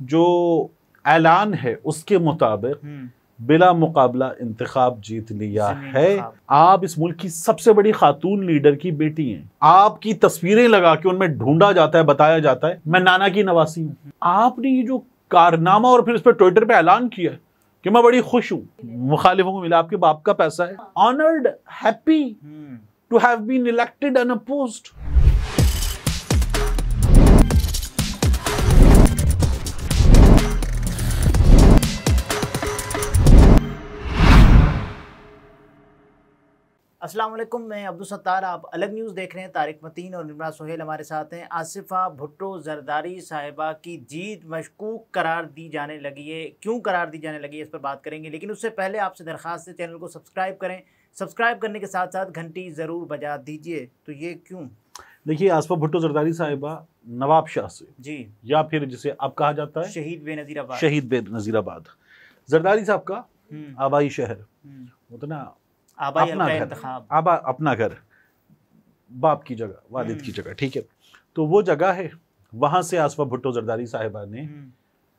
जो ऐलान है उसके मुताबिक बिला मुकाबला इंतखाब जीत लिया है। आप इस मुल्क की सबसे बड़ी खातून लीडर की बेटी हैं। आपकी तस्वीरें लगा के उनमें ढूंढा जाता है, बताया जाता है मैं नाना की नवासी हूं। आपने ये जो कारनामा और फिर इस पर ट्विटर पे ऐलान किया कि मैं बड़ी खुश हूं, मुखालिफों को मिला, आपके बाप का पैसा है। Honoured, happy to have been elected unopposed. अस्सलाम वालेकुम, मैं अब्दुल सत्तार। आप अलग न्यूज़ देख रहे हैं। तारिक मतीन और निमराज सोहेल हमारे साथ हैं। आसिफा भुट्टो जरदारी साहिबा की जीत मशकूक करार दी जाने लगी है। क्यों करार दी जाने लगी है, इस पर बात करेंगे, लेकिन उससे पहले आपसे दरख्वास्त है चैनल को सब्सक्राइब करें। सब्सक्राइब करने के साथ साथ घंटी ज़रूर बजा दीजिए। तो ये क्यों? देखिए, आसिफा भुट्टो जरदारी साहिबा नवाब शाह से जी, या फिर जिसे अब कहा जाता है शहीद बेनज़ीराबाद, शहीद बेनज़ीराबाद, जरदारी साहब का आबाई शहर होता ना, अपना घर, अपना घर, बाप की जगह, वालिद की जगह, ठीक है। तो वो जगह है, वहां से आसिफा भुट्टो जरदारी साहिबा ने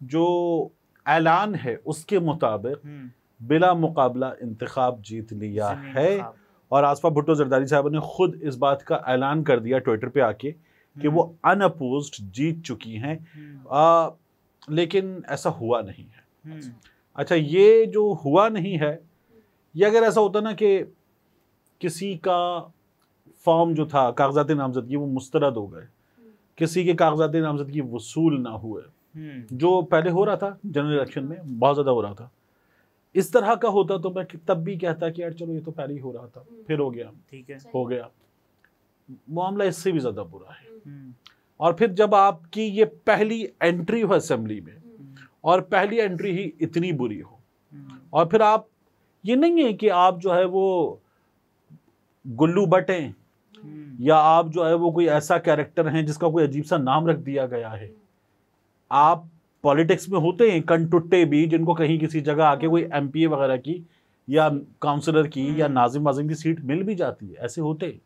जो ऐलान है उसके मुताबिक बिला मुकाबला इंतखाब जीत लिया है। और आसिफा भुट्टो जरदारी साहिबा ने खुद इस बात का ऐलान कर दिया ट्विटर पे आके कि वो अनअपोज्ड जीत चुकी हैं। लेकिन ऐसा हुआ नहीं है। अच्छा, ये जो हुआ नहीं है, ये अगर ऐसा होता ना कि किसी का फॉर्म जो था कागजात नामजदगी वो मुस्तरद हो गए, किसी के कागजात नामजदगी वसूल ना हुए, जो पहले हो रहा था जनरल इलेक्शन में बहुत ज़्यादा हो रहा था, इस तरह का होता तो मैं तब भी कहता कि यार चलो ये तो पहले ही हो रहा था, फिर हो गया, ठीक है, हो गया। मामला इससे भी ज़्यादा बुरा है। और फिर जब आपकी ये पहली एंट्री हो असेंबली में और पहली एंट्री ही इतनी बुरी हो, और फिर आप, ये नहीं है कि आप जो है वो गुल्लू भट्ट हैं या आप जो है वो कोई ऐसा कैरेक्टर हैं जिसका कोई अजीब सा नाम रख दिया गया है। आप पॉलिटिक्स में होते हैं कनटुट्टे भी, जिनको कहीं किसी जगह आके कोई एमपीए वगैरह की या काउंसलर की या नाजिम वाजिम की सीट मिल भी जाती है, ऐसे होते हैं।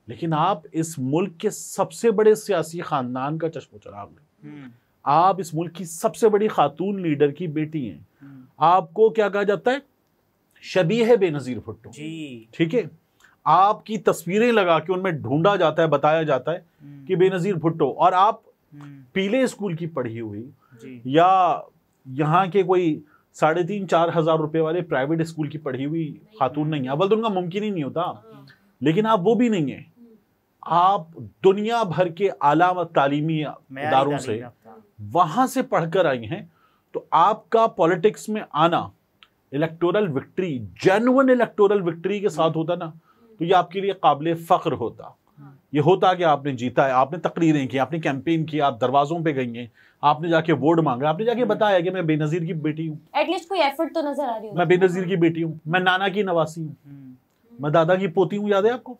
लेकिन आप इस मुल्क के सबसे बड़े सियासी खानदान का चश्मो-चराग हैं। आप इस मुल्क की सबसे बड़ी खातून लीडर की बेटी हैं। आपको क्या कहा जाता है? शबीह बेनज़ीर भुट्टो, ठीक है। आपकी तस्वीरें लगा के उनमें ढूंढा जाता है, बताया जाता है कि बेनज़ीर भुट्टो, और आप पीले स्कूल की पढ़ी हुई या यहाँ के कोई 3,500-4 हज़ार रुपए वाले प्राइवेट स्कूल की पढ़ी हुई खातून नहीं है। अव्वल तो उनका मुमकिन ही नहीं होता, लेकिन आप वो भी नहीं है। आप दुनिया भर के आला तालीमी इदारों से वहां से पढ़कर आई हैं। तो आपका पॉलिटिक्स में आना electoral victory, genuine electoral victory के साथ होता ना, तो ये आपके लिए काबिल फख्र होता। ये होता कि आपने जीता है, आपने तकरीरें की, आपने कैंपेन की, आप दरवाजों पे गई हैं, आपने जाके वोट मांगा, आपने जाके बताया कि मैं बेनज़ीर की बेटी हूँ। एटलीस्ट कोई एफर्ट तो नजर आ रही है। मैं बेनज़ीर की बेटी हूँ, मैं नाना की नवासी हूँ, मैं दादा की पोती हूँ। याद है आपको?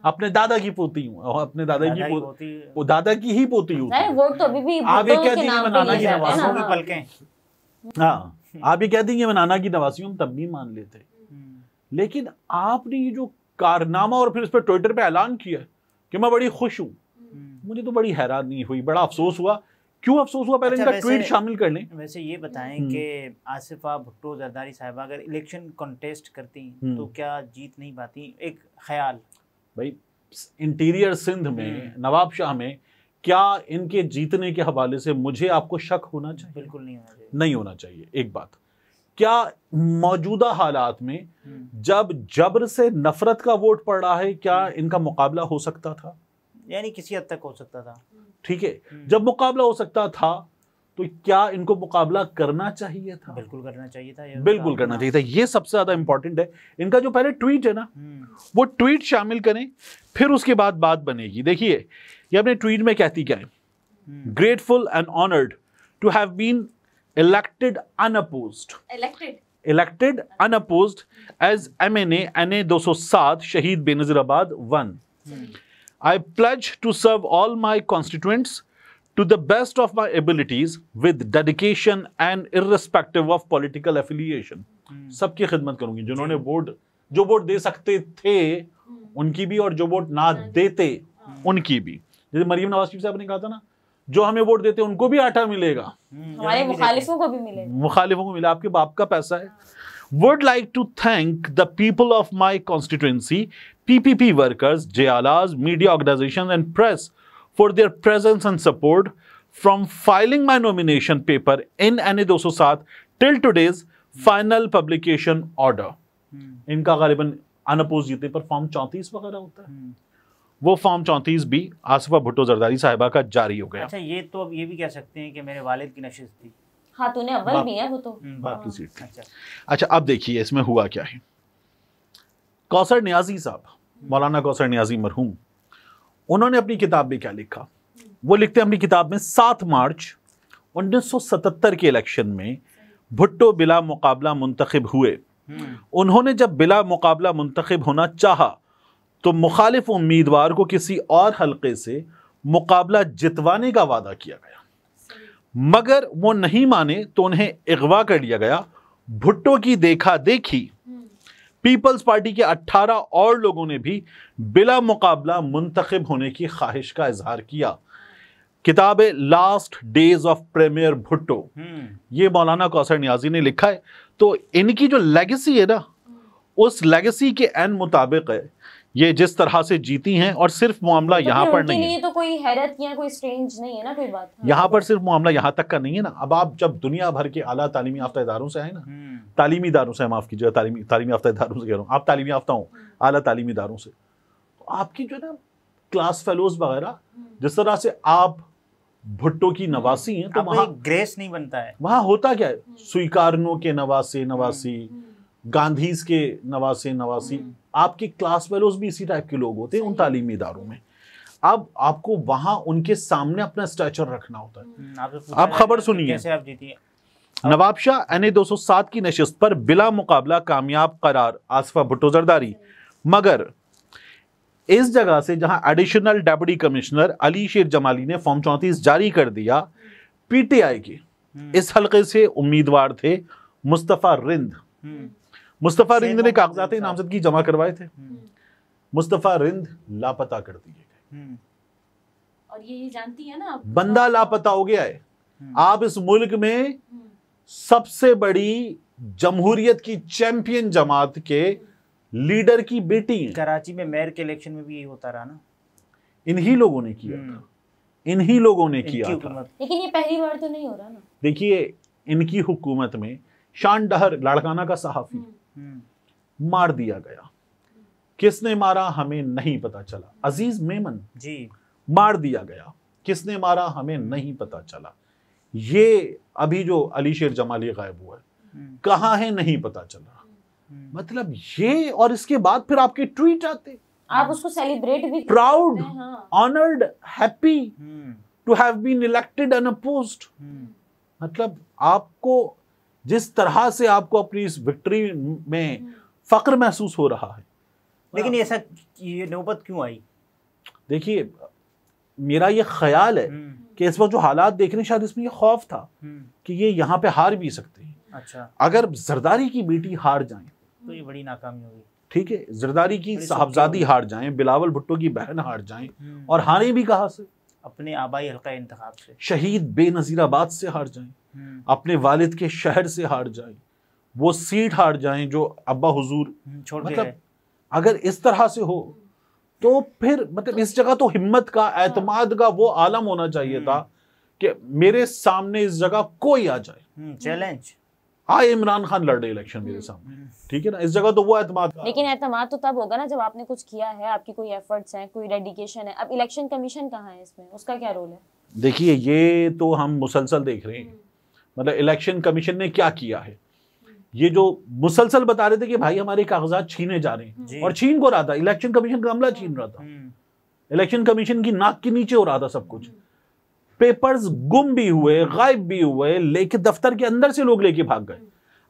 अपने दादा की पोती हूँ, और अपने दादा की पोती, वो दादा की ही पोती हूँ। वोट तो अभी भी आप ये कह दीजिए मैं नाना की नवासी हूँ। हाँ, आप ये कह देंगे मैं नाना की नवासी हूँ, तब भी मान लेते। लेकिन आपने ये जो कारनामा और फिर इस पर ट्विटर पे ऐलान किया कि मैं बड़ी खुश हूँ, मुझे तो बड़ी हैरानी हुई, बड़ा अफसोस हुआ। क्यों अफसोस हुआ, पहले इनका ट्वीट शामिल कर लें। वैसे ये बताएं कि आसिफा भुट्टो जरदारी साहिबा अगर इलेक्शन कॉन्टेस्ट करती तो क्या जीत नहीं पाती? एक ख्याल भाई, इंटीरियर सिंध में नवाब शाह में क्या इनके जीतने के हवाले से मुझे आपको शक होना चाहिए? बिल्कुल नहीं होना चाहिए। नहीं होना चाहिए। एक बात, क्या मौजूदा हालात में जब जबर से नफरत का वोट पड़ रहा है, क्या इनका मुकाबला हो सकता था? यानी किसी हद तक हो सकता था, ठीक है। जब मुकाबला हो सकता था तो क्या इनको मुकाबला करना चाहिए था? बिल्कुल करना चाहिए था, बिल्कुल करना चाहिए था। ये सबसे ज्यादा इंपॉर्टेंट है। इनका जो पहले ट्वीट है ना, वो ट्वीट शामिल करें, फिर उसके बाद बात बनेगी। देखिए, ये अपने ट्वीट में कहती क्या है? Grateful and honoured to have been elected unopposed as MNA NA 207 Shahid Benazirabad 1. I pledge to serve all my constituents to the best of my abilities with dedication and irrespective of political affiliation. सबकी खिदमत करूंगी, जिन्होंने जो vote दे सकते थे उनकी भी, और जो वोट ना देते उनकी भी। जैसे मरीम नवाज शरीफ साहब ने कहा था ना जो हमें वोट देते हैं उनको भी आटा मिलेगा, हमारे मुखालिफों को भी मिलेगा, मुखालिफों को मिला, आपके बाप का पैसा है। Would like to thank the people of my constituency, PPP workers, JALAs, media organizations and press for their presence and support from filing my nomination paper in NA 207 till today's final publication order. इनका गालिबन unopposed जीते पर form 34 वगैरह होता है, वो form 34 भी आसिफा भुट्टो जरदारी साहिबा का जारी हो गया। अच्छा, ये तो अब ये भी कह सकते हैं कि मेरे वालिद की नशिस्त थी, हाँ तूने अव्वल भी है वो तो बाप की सीट। अच्छा अब देखिए इसमें हुआ क्या है। कौसर नियाजी साहब, मौलाना कौसर नियाजी मरहूम, उन्होंने अपनी किताब में क्या लिखा, वो लिखते हैं अपनी किताब में 7 मार्च 1977 के इलेक्शन में भुट्टो बिला मुकाबला मुंतखब हुए। उन्होंने जब बिला मुकाबला मुंतखब होना चाहा तो मुखालिफ उम्मीदवार को किसी और हलके से मुकाबला जितवाने का वादा किया गया, मगर वो नहीं माने तो उन्हें अगवा कर लिया गया। भुट्टो की देखा देखी पीपल्स पार्टी के 18 और लोगों ने भी बिला मुकाबला मुंतखब होने की ख्वाहिश का इजहार किया। किताब last days of premier Bhutto, ये मौलाना कौसर नियाजी ने लिखा है। तो इनकी जो लेगेसी है ना, उस लेगेसी के एन मुताबिक है ये जिस तरह से जीती हैं, और सिर्फ मामला यहाँ पर नहीं है, तो कोई हैरत या कोई स्ट्रेंज नहीं है ना कोई बात। यहाँ पर सिर्फ मामला यहाँ तक का नहीं है ना। अब आप जब दुनिया भर के आला तालीमी याफ्ता इदारों से आए ना, तालीमी इदारों से, माफ कीजिएगा, तालीमी याफ्ता इदारों से कह रहा हूँ, आप तालीमी याफ्ता हो आला तालीमी इदारों से, तो आपकी जो ना क्लास फेलोज वगैरह, जिस तरह से आप भुट्टो की नवासी हैं, तो वहाँ ग्रेस नहीं बनता है। वहाँ होता क्या है, स्वीकारनों के नवासी, गांधीज के नवासी, आपके क्लास फेलोज भी इसी टाइप के लोग होते हैं उन तालीमी इदारों में। अब आपको वहां उनके सामने अपना स्टैचर रखना होता है। आप खबर सुनिए, कैसे आप जीती है। नवाबशाह NA 207 की नशिस्त पर बिला मुकाबला कामयाब करार आसिफा भुट्टो जरदारी, मगर इस जगह से जहां एडिशनल डेप्यूटी कमिश्नर अली शेर जमाली ने फॉर्म 34 जारी कर दिया, PTI के इस हलके से उम्मीदवार थे मुस्तफा रिंद। मुस्तफा रिंद ने कागजात नामजदगी जमा करवाए थे, मुस्तफा रिंद लापता कर दिए गए, और ये जानती है ना, बंदा लापता हो गया है। आप इस मुल्क में सबसे बड़ी जमहूरियत की चैंपियन जमात के लीडर की बेटी है। कराची में मेयर के इलेक्शन में भी यही होता रहा ना, इन्हीं लोगों ने किया था, इन्हीं लोगों ने किया था। लेकिन ये पहली बार तो नहीं हो रहा ना। देखिए इनकी हुकूमत में शान डहर लाड़काना का सहाफी मार दिया गया, किसने मारा हमें नहीं पता चला। अजीज मेमन जी मार दिया गया, किसने मारा हमें नहीं पता चला। ये अभी जो अली शेर जमाली गायब हुआ है, कहाँ है नहीं पता चला। मतलब ये, और इसके बाद फिर आपके ट्वीट आते, आप उसको सेलिब्रेट भी proud, honoured, happy to have been elected unopposed. मतलब आपको जिस तरह से आपको अपनी इस विक्ट्री में फक्र महसूस हो रहा है, लेकिन ऐसा ये नौबत क्यों आई? देखिए मेरा ये ख्याल है कि इस वक्त जो हालात देख रहे हैं, शायद इसमें ये खौफ था कि ये यहाँ पे हार भी सकते हैं। अच्छा, अगर जरदारी की बेटी हार जाए तो ये बड़ी नाकामी होगी। ठीक है, जरदारी की साहबजादी हार जाए, बिलावल भुट्टो की बहन हार जाए, और हारे भी कहाँ से, अपने आबाई हल्का इंतखाब से, शहीद बेनजीराबाद से हार जाए, अपने वालिद के शहर से हार जाए, वो सीट हार जाए जो अब्बा हुजूर छोड़ मतलब अगर इस तरह से हो तो फिर मतलब इस जगह तो हिम्मत का, एतमाद का वो आलम होना चाहिए था कि मेरे सामने इस जगह कोई आ जाए, चैलेंज आए इमरान खान लड़ रहे इलेक्शन मेरे सामने, ठीक है ना, इस जगह तो वो एतमाद। लेकिन एतमाद तो तब होगा ना जब आपने कुछ किया है, आपकी कोई एफर्ट्स हैं, कोई डेडिकेशन है। अब इलेक्शन कमीशन कहाँ है इसमें, उसका क्या रोल है? देखिए ये तो हम मुसलसल देख रहे हैं, मतलब इलेक्शन कमीशन ने क्या किया है। ये जो मुसलसल बता रहे थे कि भाई हमारे कागजात छीने जा रहे हैं, और छीन को रहा था, इलेक्शन कमीशन का अमला छीन रहा था, इलेक्शन कमीशन की नाक के नीचे हो रहा था सब कुछ। पेपर्स गुम भी हुए, गायब भी हुए, लेके दफ्तर के अंदर से लोग लेके भाग गए।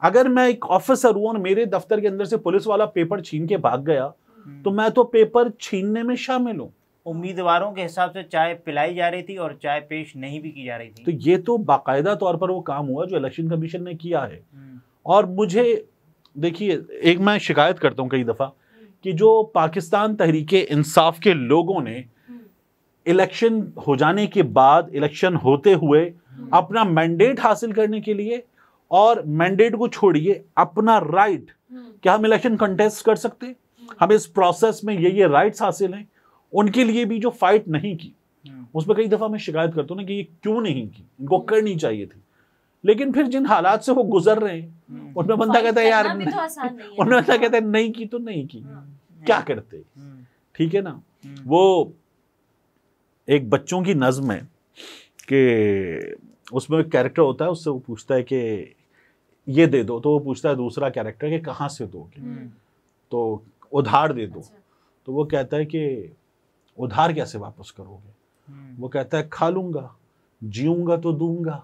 अगर मैं एक ऑफिसर हूं और मेरे दफ्तर के अंदर से पुलिस वाला पेपर छीन के भाग गया तो मैं तो पेपर छीनने में शामिल हूं। उम्मीदवारों के हिसाब से चाय पिलाई जा रही थी और चाय पेश नहीं भी की जा रही थी। तो ये तो बाकायदा तौर पर वो काम हुआ जो इलेक्शन कमीशन ने किया है। और मुझे देखिए, एक मैं शिकायत करता हूं कई दफा कि जो पाकिस्तान तहरीके इंसाफ के लोगों ने इलेक्शन हो जाने के बाद, इलेक्शन होते हुए अपना मैंडेट हासिल करने के लिए, और मैंडेट को छोड़िए अपना राइट, क्या हम इलेक्शन कंटेस्ट कर सकते, हमें इस प्रोसेस में ये राइट्स हासिल हैं, उनके लिए भी जो फाइट नहीं की, उसमें कई दफा मैं शिकायत करता हूँ ना कि ये क्यों नहीं की, इनको करनी चाहिए थी। लेकिन फिर जिन हालात से वो गुजर रहे हैं उनमें बंदा कहता है यार, उनमें बंदा कहता है नहीं की तो नहीं की, क्या करते, ठीक है ना। वो एक बच्चों की नज्म है कि उसमें एक कैरेक्टर होता है, उससे वो पूछता है कि ये दे दो, तो वो पूछता है दूसरा कैरेक्टर कि कहाँ से दोगे, तो उधार दे दो, तो वो कहता है कि उधार कैसे वापस करोगे, वो कहता है खा लूंगा, जीऊंगा तो दूंगा,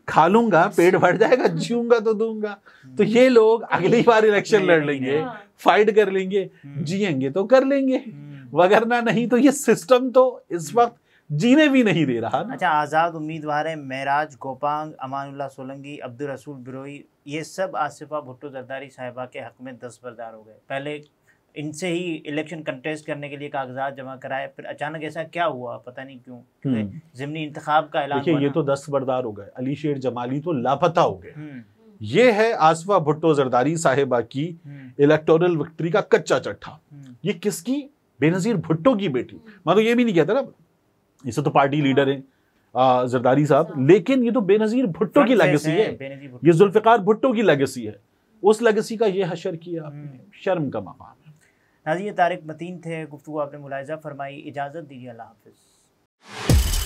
खा लूंगा पेट भर जाएगा, जीऊंगा तो दूंगा। तो ये लोग अगली बार इलेक्शन लड़ लेंगे, फाइट कर लेंगे, जिएंगे तो कर लेंगे, वगरना नहीं। तो ये सिस्टम तो इस वक्त जीने भी नहीं दे रहा। अच्छा, आज़ाद उम्मीदवार है महराज गोपांग, अमानुल्लाह सोलंकी, अब्दुल रसूल बिरोई, ये सब आसिफा भुट्टो जरदारी साहिबा के हक में दस्तबरदार हो गए। पहले इनसे ही इलेक्शन कंटेस्ट करने के लिए कागजात जमा कराए, फिर अचानक ऐसा क्या हुआ पता नहीं क्यों, ज़िमनी इंतखाब का ऐलान। देखिए ये तो दस्तबरदार हो गए, अली शेर जमाली तो लापता हो गए। ये है आसिफा भुट्टो जरदारी साहिबा की इलेक्टोरल विक्ट्री का कच्चा चट्टा। ये किसकी? बेनजीर भुट्टो की बेटी। मैं तो ये भी नहीं कहता ना, इसे तो पार्टी लीडर है जरदारी साहब, लेकिन ये तो बेनजीर भुट्टो की लेगेसी है, ये जुल्फिकार भुट्टो की लेगेसी है। उस लेगेसी का ये हशर किया आपने, शर्म का मकाम है। नाज़रीन, तारिक मतीन थे, गुफ्तगू आपने मुलाहिज़ा फरमाई। इजाज़त दीजिए, अल्लाह हाफ़िज़।